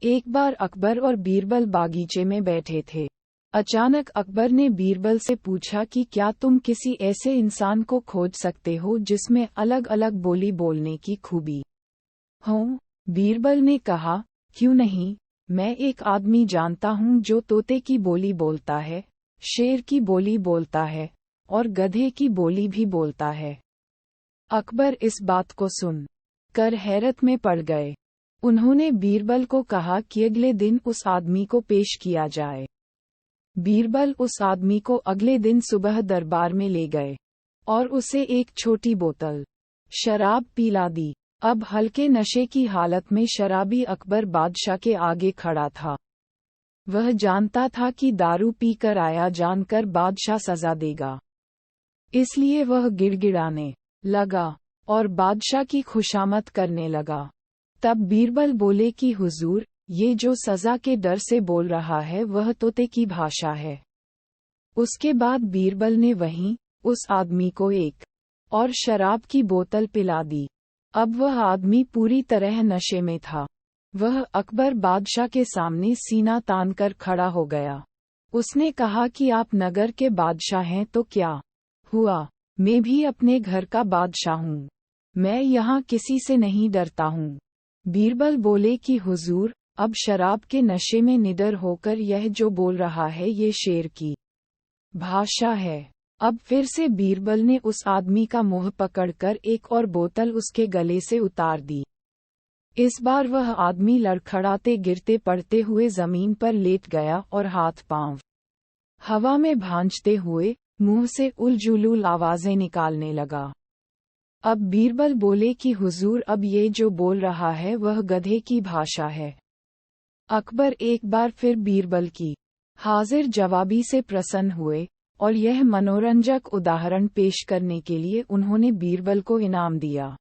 एक बार अकबर और बीरबल बागीचे में बैठे थे। अचानक अकबर ने बीरबल से पूछा कि क्या तुम किसी ऐसे इंसान को खोज सकते हो जिसमें अलग अलग बोली बोलने की खूबी हो। बीरबल ने कहा, क्यों नहीं, मैं एक आदमी जानता हूँ जो तोते की बोली बोलता है, शेर की बोली बोलता है और गधे की बोली भी बोलता है। अकबर इस बात को सुन कर हैरत में पड़ गए। उन्होंने बीरबल को कहा कि अगले दिन उस आदमी को पेश किया जाए। बीरबल उस आदमी को अगले दिन सुबह दरबार में ले गए और उसे एक छोटी बोतल शराब पिला दी। अब हल्के नशे की हालत में शराबी अकबर बादशाह के आगे खड़ा था। वह जानता था कि दारू पीकर आया जानकर बादशाह सजा देगा, इसलिए वह गिड़गिड़ाने लगा और बादशाह की खुशामद करने लगा। तब बीरबल बोले कि हुजूर, ये जो सजा के डर से बोल रहा है वह तोते की भाषा है। उसके बाद बीरबल ने वहीं उस आदमी को एक और शराब की बोतल पिला दी। अब वह आदमी पूरी तरह नशे में था। वह अकबर बादशाह के सामने सीना तान कर खड़ा हो गया। उसने कहा कि आप नगर के बादशाह हैं तो क्या हुआ, मैं भी अपने घर का बादशाह हूँ। मैं यहाँ किसी से नहीं डरता हूँ। बीरबल बोले कि हुजूर, अब शराब के नशे में निडर होकर यह जो बोल रहा है ये शेर की भाषा है। अब फिर से बीरबल ने उस आदमी का मुंह पकड़कर एक और बोतल उसके गले से उतार दी। इस बार वह आदमी लड़खड़ाते गिरते पड़ते हुए जमीन पर लेट गया और हाथ पांव हवा में भांजते हुए मुंह से उलझुल आवाजें निकालने लगा। अब बीरबल बोले कि हुजूर, अब ये जो बोल रहा है वह गधे की भाषा है। अकबर एक बार फिर बीरबल की हाजिर जवाबी से प्रसन्न हुए और यह मनोरंजक उदाहरण पेश करने के लिए उन्होंने बीरबल को इनाम दिया।